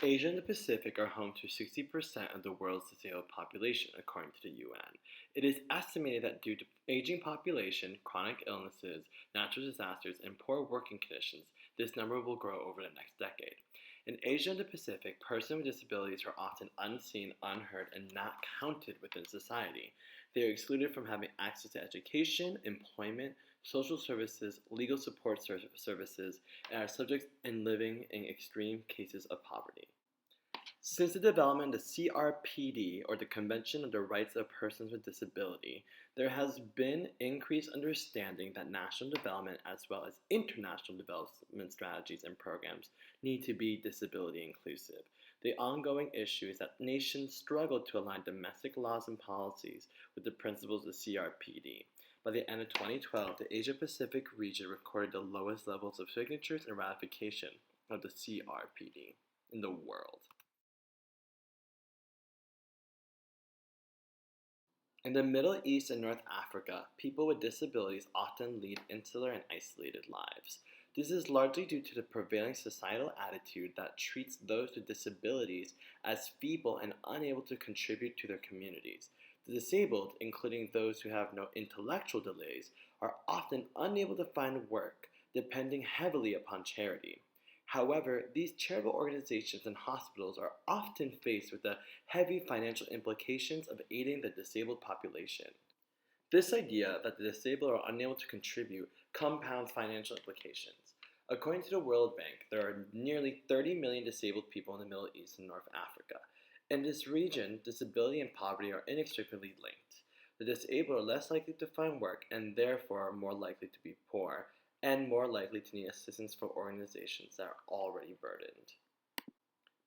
Asia and the Pacific are home to 60% of the world's disabled population, according to the UN. It is estimated that due to aging population, chronic illnesses, natural disasters, and poor working conditions, this number will grow over the next decade. In Asia and the Pacific, persons with disabilities are often unseen, unheard, and not counted within society. They are excluded from having access to education, employment, social services, legal support services, and are subject in living in extreme cases of poverty. Since the development of the CRPD, or the Convention on the Rights of Persons with Disability, there has been increased understanding that national development as well as international development strategies and programs need to be disability inclusive. The ongoing issue is that nations struggle to align domestic laws and policies with the principles of CRPD. By the end of 2012, the Asia Pacific region recorded the lowest levels of signatures and ratification of the CRPD in the world. In the Middle East and North Africa, people with disabilities often lead insular and isolated lives. This is largely due to the prevailing societal attitude that treats those with disabilities as feeble and unable to contribute to their communities. The disabled, including those who have no intellectual delays, are often unable to find work, depending heavily upon charity. However, these charitable organizations and hospitals are often faced with the heavy financial implications of aiding the disabled population. This idea that the disabled are unable to contribute compounds financial implications. According to the World Bank, there are nearly 30 million disabled people in the Middle East and North Africa. In this region, disability and poverty are inextricably linked. The disabled are less likely to find work and therefore are more likely to be poor and more likely to need assistance from organizations that are already burdened.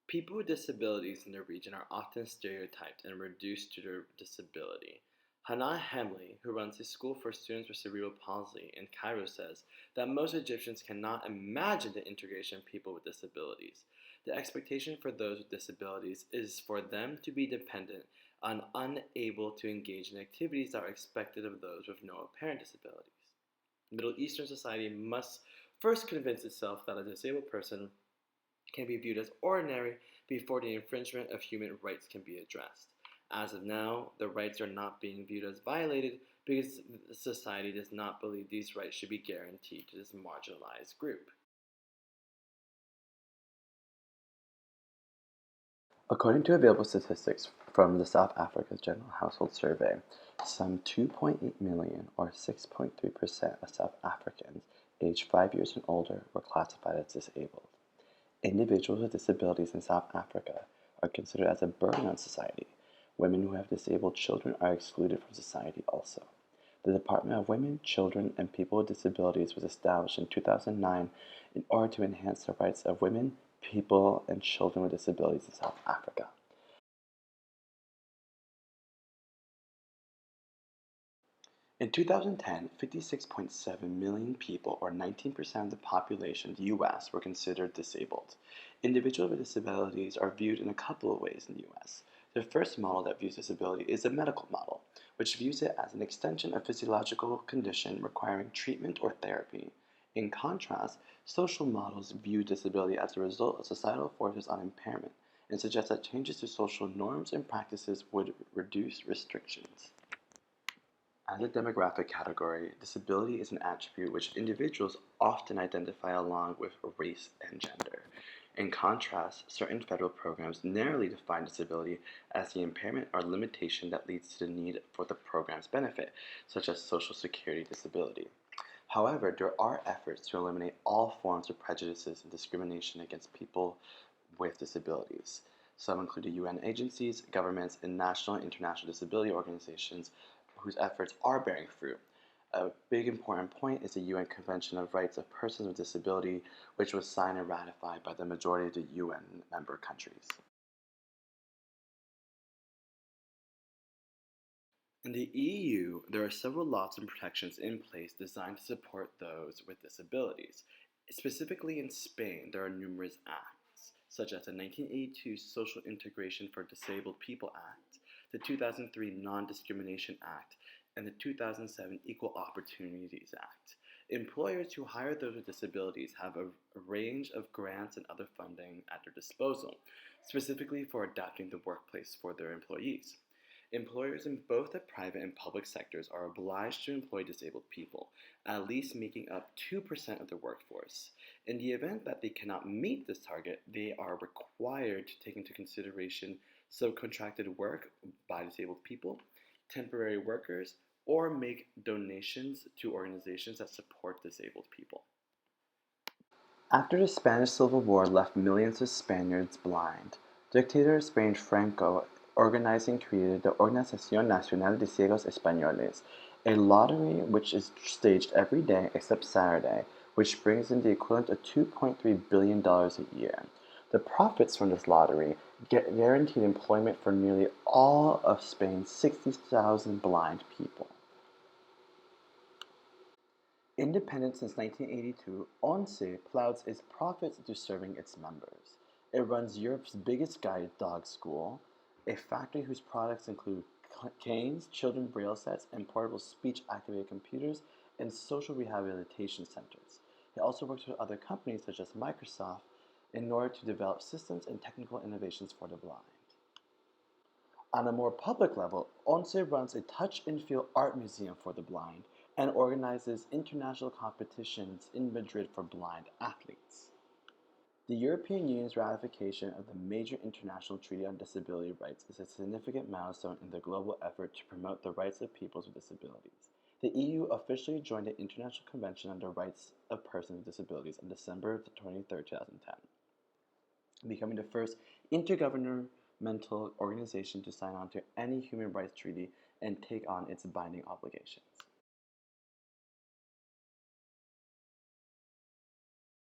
People with disabilities in the region are often stereotyped and reduced to their disability. Hannah Hemley, who runs a school for students with cerebral palsy in Cairo, says that most Egyptians cannot imagine the integration of people with disabilities. The expectation for those with disabilities is for them to be dependent and unable to engage in activities that are expected of those with no apparent disabilities. Middle Eastern society must first convince itself that a disabled person can be viewed as ordinary before the infringement of human rights can be addressed. As of now, the rights are not being viewed as violated because society does not believe these rights should be guaranteed to this marginalized group. According to available statistics from the South Africa General Household Survey, some 2.8 million, or 6.3% of South Africans aged 5 years and older, were classified as disabled. Individuals with disabilities in South Africa are considered as a burden on society. Women who have disabled children are excluded from society also. The Department of Women, Children, and People with Disabilities was established in 2009 in order to enhance the rights of women, people, and children with disabilities in South Africa. In 2010, 56.7 million people, or 19% of the population of the U.S., were considered disabled. Individuals with disabilities are viewed in a couple of ways in the U.S. The first model that views disability is the medical model, which views it as an extension of physiological condition requiring treatment or therapy. In contrast, social models view disability as a result of societal forces on impairment and suggest that changes to social norms and practices would reduce restrictions. As a demographic category, disability is an attribute which individuals often identify along with race and gender. In contrast, certain federal programs narrowly define disability as the impairment or limitation that leads to the need for the program's benefit, such as Social Security disability. However, there are efforts to eliminate all forms of prejudices and discrimination against people with disabilities. Some include the UN agencies, governments, and national and international disability organizations whose efforts are bearing fruit. A big important point is the UN Convention of Rights of Persons with Disability, which was signed and ratified by the majority of the UN member countries. In the EU, there are several laws and protections in place designed to support those with disabilities. Specifically in Spain, there are numerous acts, such as the 1982 Social Integration for Disabled People Act, the 2003 Non-Discrimination Act, and the 2007 Equal Opportunities Act. Employers who hire those with disabilities have a range of grants and other funding at their disposal, specifically for adapting the workplace for their employees. Employers in both the private and public sectors are obliged to employ disabled people, at least making up 2% of the workforce. In the event that they cannot meet this target, they are required to take into consideration subcontracted work by disabled people, temporary workers, or make donations to organizations that support disabled people. After the Spanish Civil War left millions of Spaniards blind, dictator of Spain Franco organized and created the Organización Nacional de Ciegos Españoles, a lottery which is staged every day except Saturday, which brings in the equivalent of $2.3 billion a year. The profits from this lottery guaranteed employment for nearly all of Spain's 60,000 blind people. Independent since 1982, Once plows its profits into serving its members. It runs Europe's biggest guide dog school, a factory whose products include canes, children's braille sets, and portable speech-activated computers, and social rehabilitation centers. It also works with other companies such as Microsoft in order to develop systems and technical innovations for the blind. On a more public level, Once runs a touch and feel art museum for the blind and organizes international competitions in Madrid for blind athletes. The European Union's ratification of the major international treaty on disability rights is a significant milestone in the global effort to promote the rights of people with disabilities. The EU officially joined the International Convention on the Rights of Persons with Disabilities on December 23, 2010, becoming the first intergovernmental organization to sign on to any human rights treaty and take on its binding obligations.